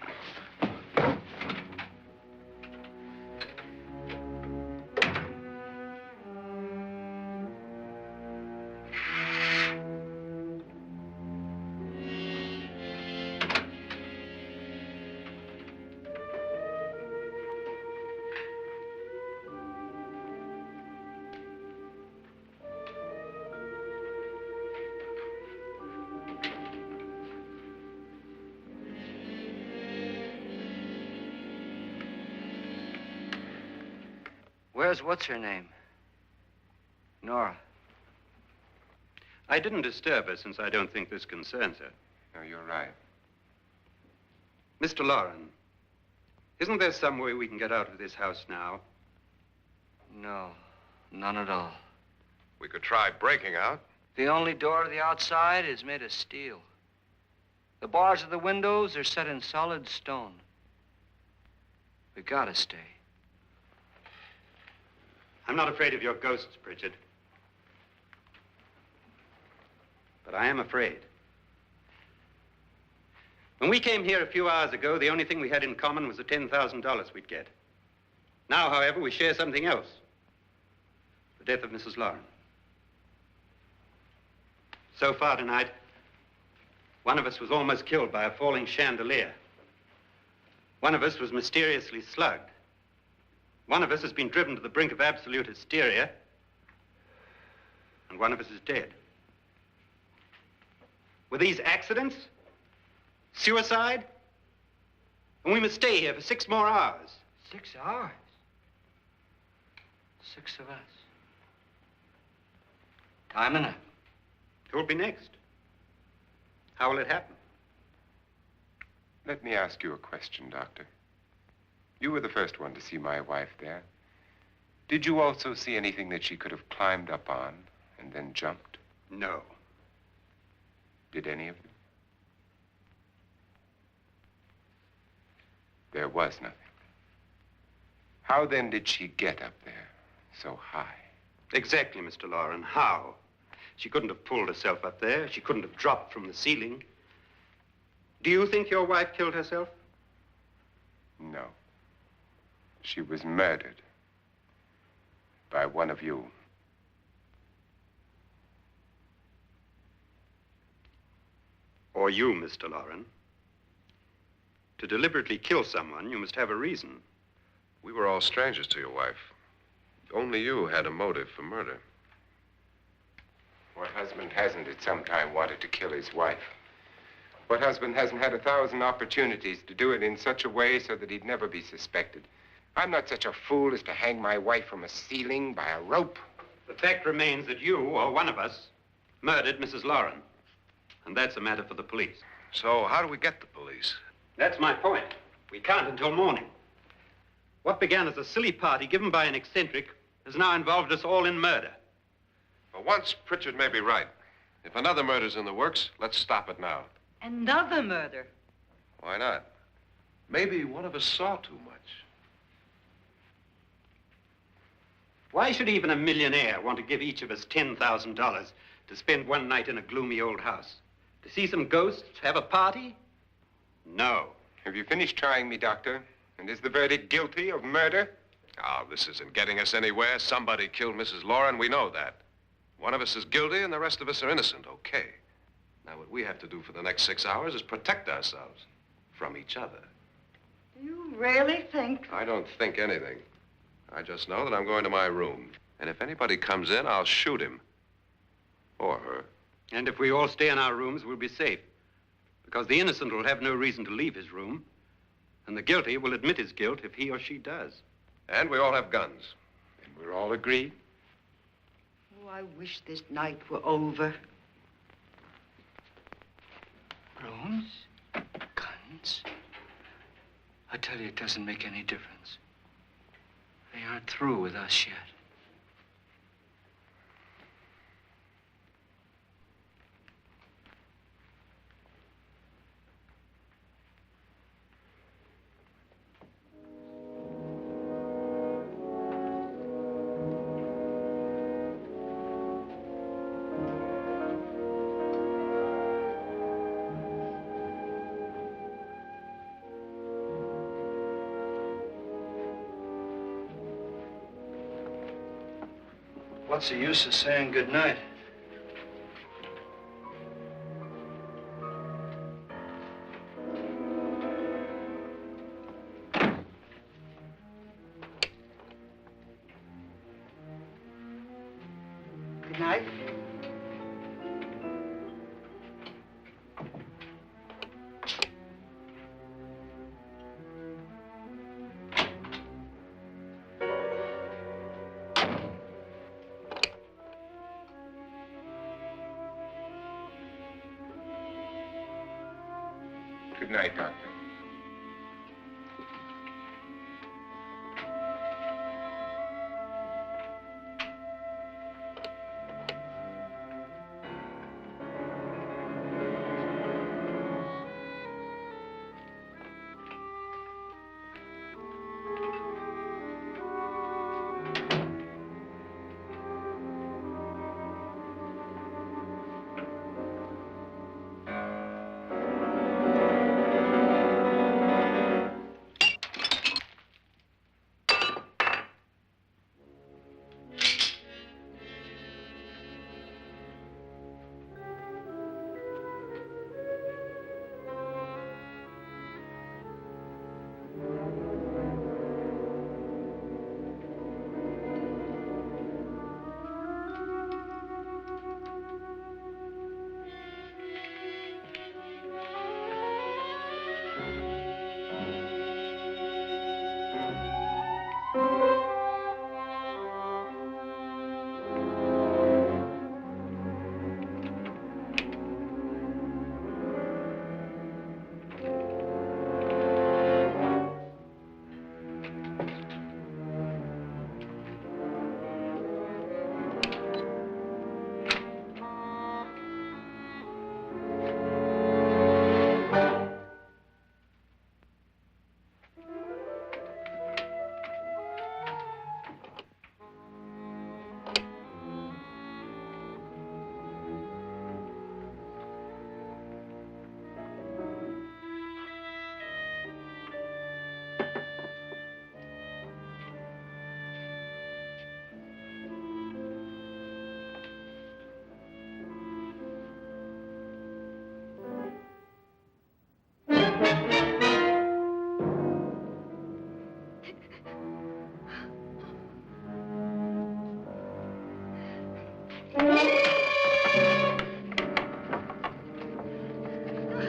Speaker 1: Where's what's-her-name? Nora.
Speaker 6: I didn't disturb her since I don't think this concerns her.
Speaker 2: No, you're right.
Speaker 6: Mr. Loren, isn't there some way we can get out of this house now?
Speaker 1: No, none at all.
Speaker 3: We could try breaking out.
Speaker 1: The only door to the outside is made of steel. The bars of the windows are set in solid stone. We gotta stay.
Speaker 6: I'm not afraid of your ghosts, Bridget. But I am afraid. When we came here a few hours ago, the only thing we had in common was the $10,000 we'd get. Now, however, we share something else. The death of Mrs. Loren. So far tonight, one of us was almost killed by a falling chandelier. One of us was mysteriously slugged. One of us has been driven to the brink of absolute hysteria, and one of us is dead. Were these accidents? Suicide? And we must stay here for 6 more hours.
Speaker 1: 6 hours? 6 of us. Time enough.
Speaker 6: Who'll be next? How will it happen?
Speaker 2: Let me ask you a question, Doctor. You were the first one to see my wife there. Did you also see anything that she could have climbed up on and then jumped?
Speaker 6: No.
Speaker 2: Did any of you? There was nothing. How then did she get up there so high?
Speaker 6: Exactly, Mr. Loren. How? She couldn't have pulled herself up there. She couldn't have dropped from the ceiling. Do you think your wife killed herself?
Speaker 2: No. She was murdered by one of you.
Speaker 6: Or you, Mr. Loren. To deliberately kill someone, you must have a reason.
Speaker 3: We were all strangers to your wife. Only you had a motive for murder.
Speaker 2: What husband hasn't at some time wanted to kill his wife? What husband hasn't had 1,000 opportunities to do it in such a way so that he'd never be suspected? I'm not such a fool as to hang my wife from a ceiling by a rope.
Speaker 6: The fact remains that you, or one of us, murdered Mrs. Loren. And that's a matter for the police.
Speaker 3: So how do we get the police?
Speaker 6: That's my point. We can't until morning. What began as a silly party given by an eccentric has now involved us all in murder.
Speaker 3: For once, Pritchard may be right. If another murder's in the works, let's stop it now.
Speaker 7: Another murder?
Speaker 3: Why not? Maybe one of us saw too much.
Speaker 6: Why should even a millionaire want to give each of us $10,000 to spend one night in a gloomy old house? To see some ghosts, have a party? No.
Speaker 2: Have you finished trying me, Doctor? And is the verdict guilty of murder?
Speaker 3: Oh, this isn't getting us anywhere. Somebody killed Mrs. Loren. We know that. One of us is guilty and the rest of us are innocent, okay. Now, what we have to do for the next 6 hours is protect ourselves from each other.
Speaker 7: Do you really think?
Speaker 3: I don't think anything. I just know that I'm going to my room. And if anybody comes in, I'll shoot him. Or her.
Speaker 6: And if we all stay in our rooms, we'll be safe. Because the innocent will have no reason to leave his room. And the guilty will admit his guilt if he or she does.
Speaker 3: And we all have guns.
Speaker 2: And we're all agreed?
Speaker 7: Oh, I wish this night were over.
Speaker 1: Rooms? Guns? I tell you, it doesn't make any difference. They aren't through with us yet. What's the use of saying goodnight?
Speaker 7: Good night.
Speaker 2: Good night, Doctor.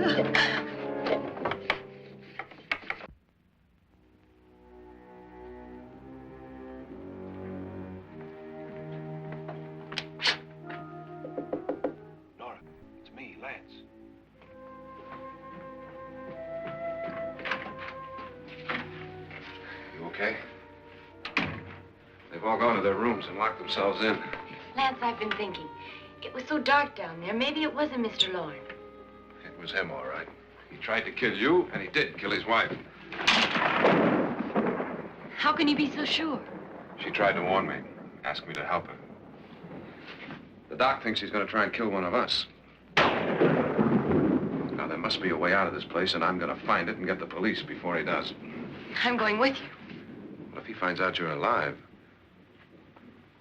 Speaker 3: Nora, it's me, Lance. You okay? They've all gone to their rooms and locked themselves in.
Speaker 5: Lance, I've been thinking. It was so dark down there. Maybe it wasn't Mr. Loren.
Speaker 3: It was him, all right. He tried to kill you, and he did kill his wife.
Speaker 4: How can you be so sure?
Speaker 3: She tried to warn me, asked me to help her. The doc thinks he's going to try and kill one of us. Now, there must be a way out of this place, and I'm going to find it and get the police before he does.
Speaker 5: I'm going with you.
Speaker 3: Well, if he finds out you're alive...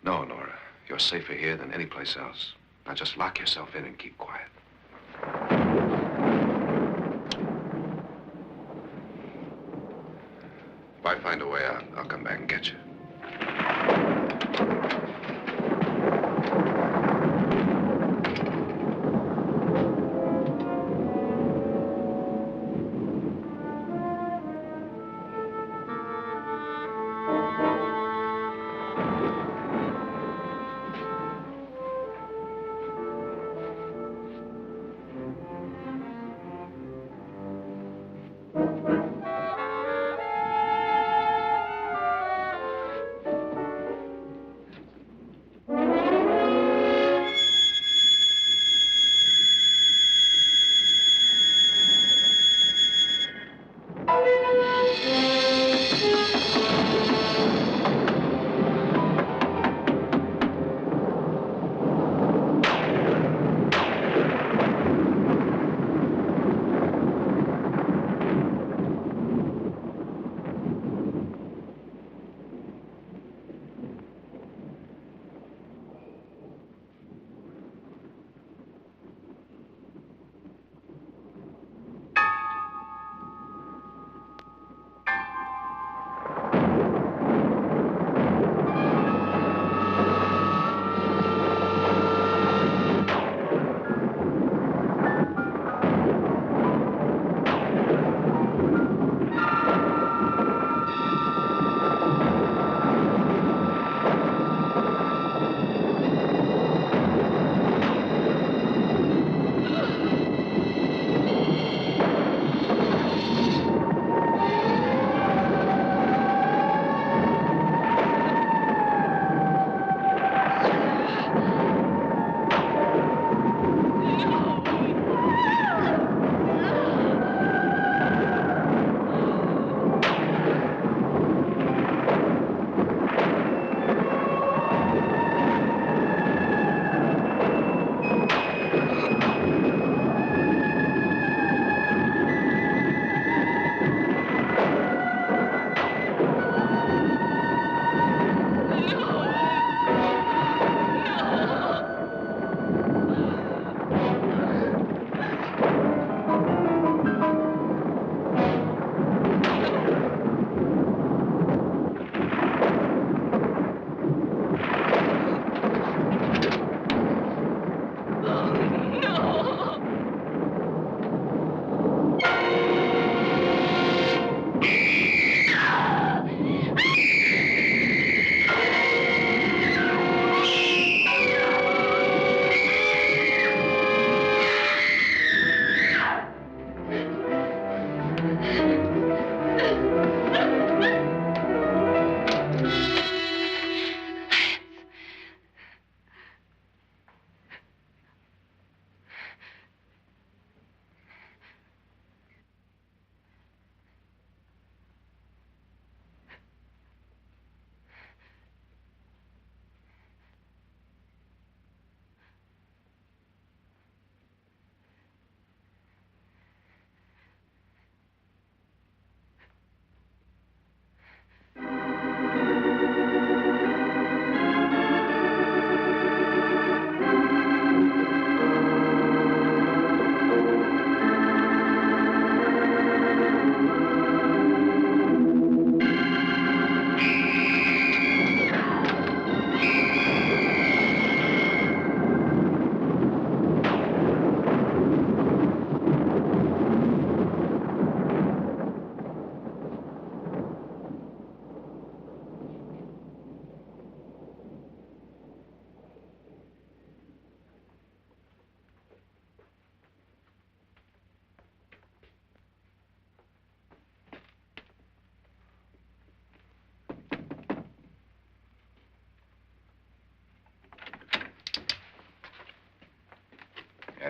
Speaker 3: No, Nora. You're safer here than any place else. Now, just lock yourself in and keep quiet. If I find a way out, I'll come back and get you.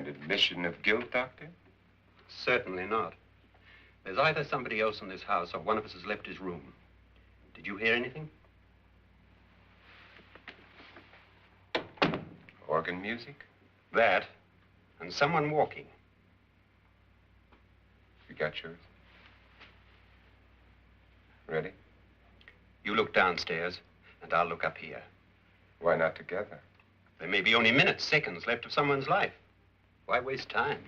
Speaker 2: An admission of guilt, Doctor?
Speaker 6: Certainly not. There's either somebody else in this house or one of us has left his room. Did you hear anything?
Speaker 2: Organ music?
Speaker 6: That, and someone walking.
Speaker 2: You got yours? Ready?
Speaker 6: You look downstairs, and I'll look up here.
Speaker 2: Why not together?
Speaker 6: There may be only minutes, seconds left of someone's life. Why waste time?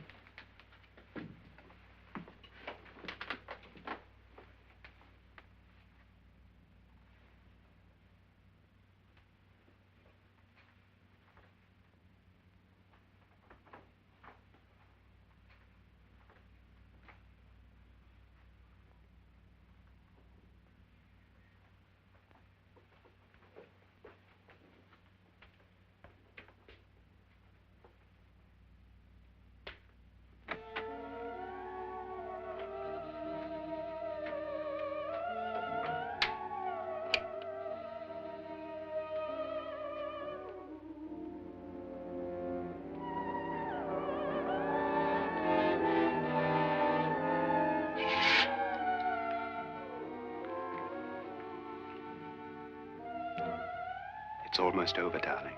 Speaker 6: It's almost over, darling.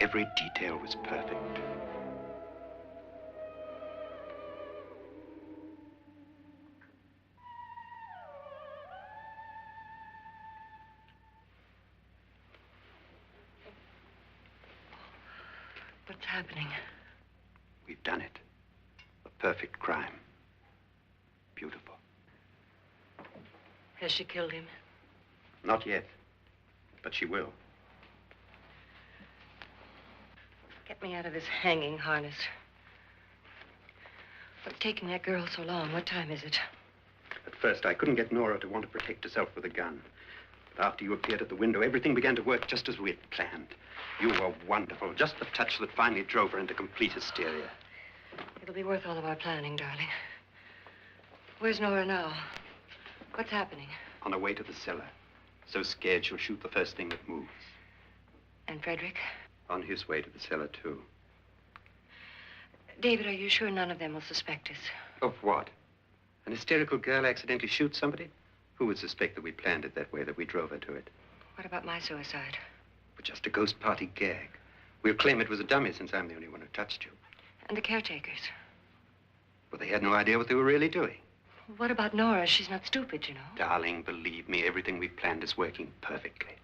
Speaker 6: Every detail was perfect.
Speaker 5: What's happening?
Speaker 6: We've done it. A perfect crime. Beautiful.
Speaker 5: Has she killed him?
Speaker 6: Not yet, but she will.
Speaker 5: Get me out of this hanging harness. What's taking that girl so long? What time is it?
Speaker 6: At first, I couldn't get Nora to want to protect herself with a gun. But after you appeared at the window, everything began to work just as we had planned. You were wonderful. Just the touch that finally drove her into complete hysteria.
Speaker 5: It'll be worth all of our planning, darling. Where's Nora now? What's happening?
Speaker 6: On her way to the cellar. So scared she'll shoot the first thing that moves.
Speaker 5: And Frederick?
Speaker 6: On his way to the cellar, too.
Speaker 5: David, are you sure none of them will suspect us?
Speaker 6: Of what? An hysterical girl accidentally shoots somebody? Who would suspect that we planned it that way, that we drove her to it?
Speaker 5: What about my suicide?
Speaker 6: But just a ghost party gag. We'll claim it was a dummy since I'm the only one who touched you.
Speaker 5: And the caretakers?
Speaker 6: Well, they had no idea what they were really doing.
Speaker 5: What about Nora? She's not stupid, you know.
Speaker 6: Darling, believe me, everything we planned is working perfectly.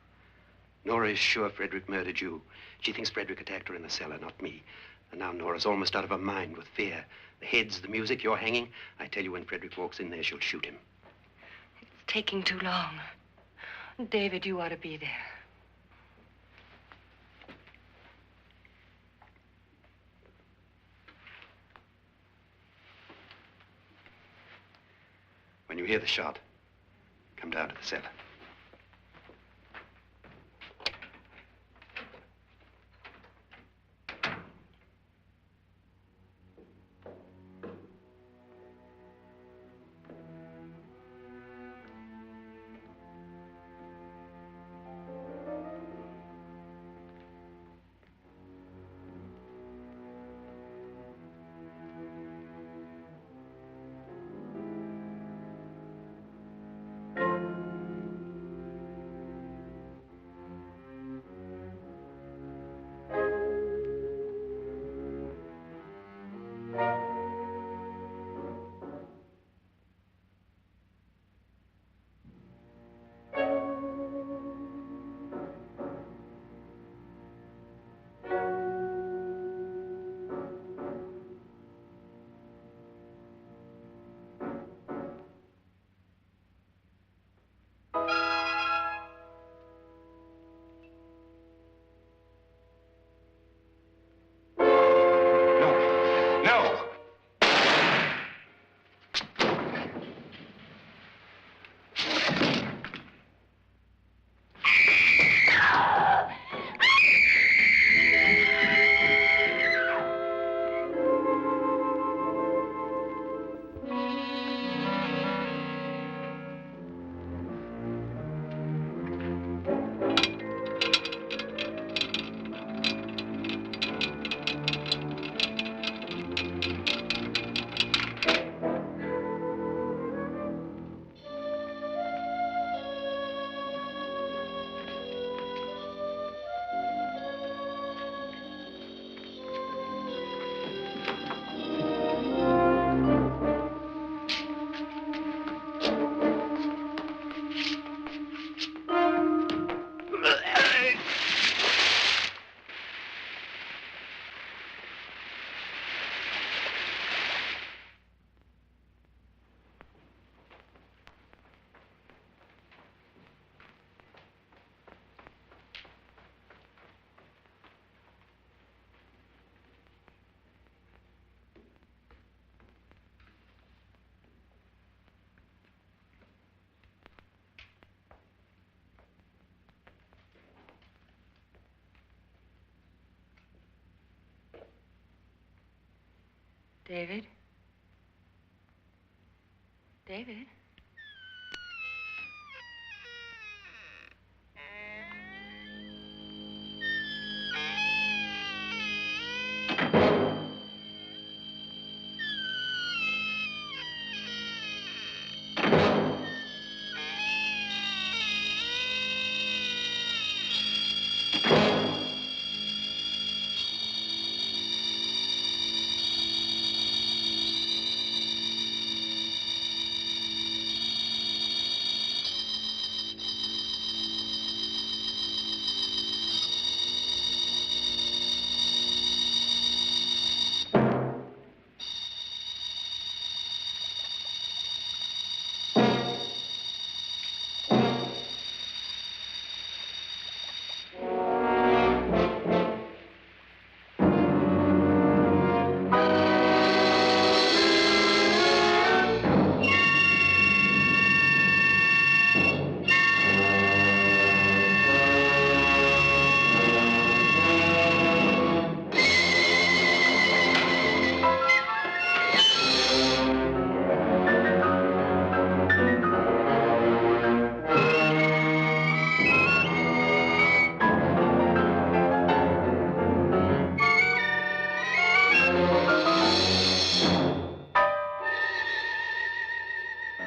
Speaker 6: Nora is sure Frederick murdered you. She thinks Frederick attacked her in the cellar, not me. And now Nora's almost out of her mind with fear. The heads, the music, you're hanging. I tell you, when Frederick walks in there, she'll shoot him.
Speaker 5: It's taking too long. David, you ought to be there.
Speaker 6: When you hear the shot, come down to the cellar.
Speaker 5: David? David?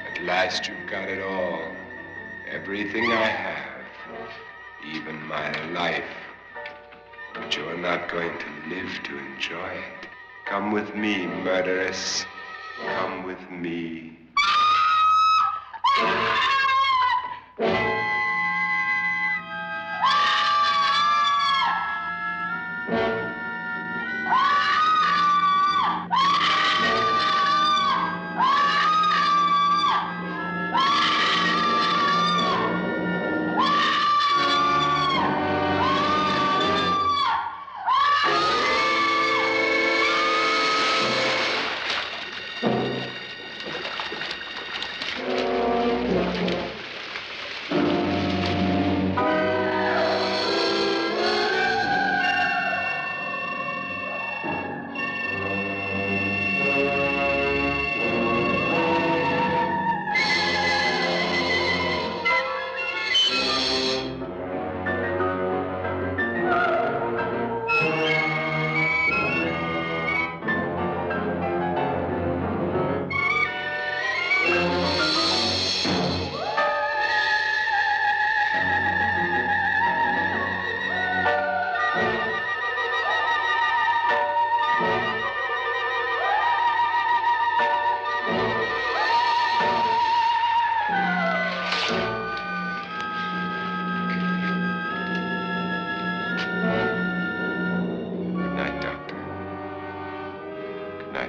Speaker 2: At last you've got it all. Everything I have. Even my life. But you're not going to live to enjoy it. Come with me, murderess. Come with me.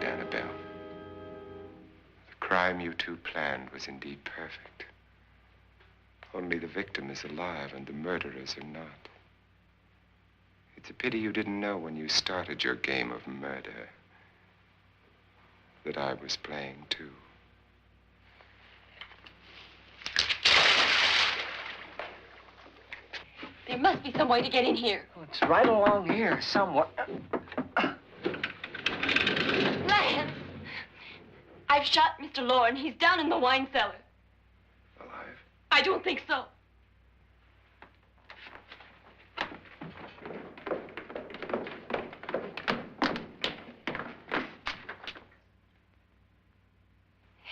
Speaker 2: Annabelle. The crime you two planned was indeed perfect. Only the victim is alive and the murderers are not. It's a pity you didn't know when you started your game of murder that I was playing too.
Speaker 4: There must be some way to get in here.
Speaker 8: Oh, it's right along here somewhere.
Speaker 4: Lance! I've shot Mr. Loren. He's down in the wine cellar.
Speaker 3: Alive?
Speaker 4: I don't think so.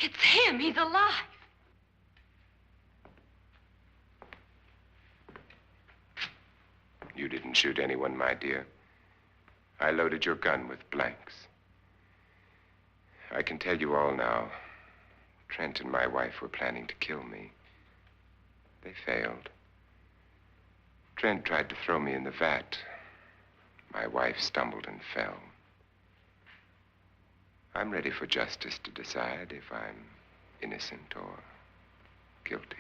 Speaker 4: It's him. He's alive.
Speaker 2: You didn't shoot anyone, my dear. I loaded your gun with blanks. I can tell you all now. Trent and my wife were planning to kill me. They failed. Trent tried to throw me in the vat. My wife stumbled and fell. I'm ready for justice to decide if I'm innocent or guilty.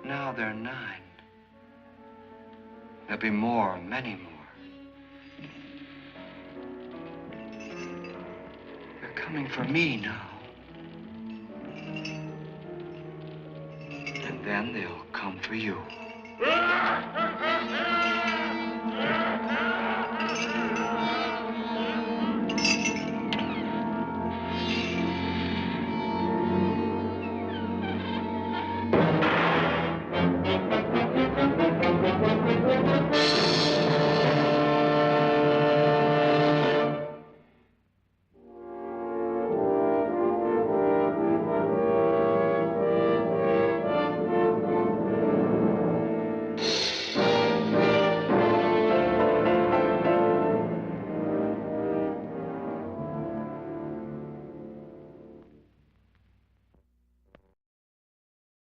Speaker 1: Now they're 9. There'll be more, many more. They're coming for me now. And then they'll come for you.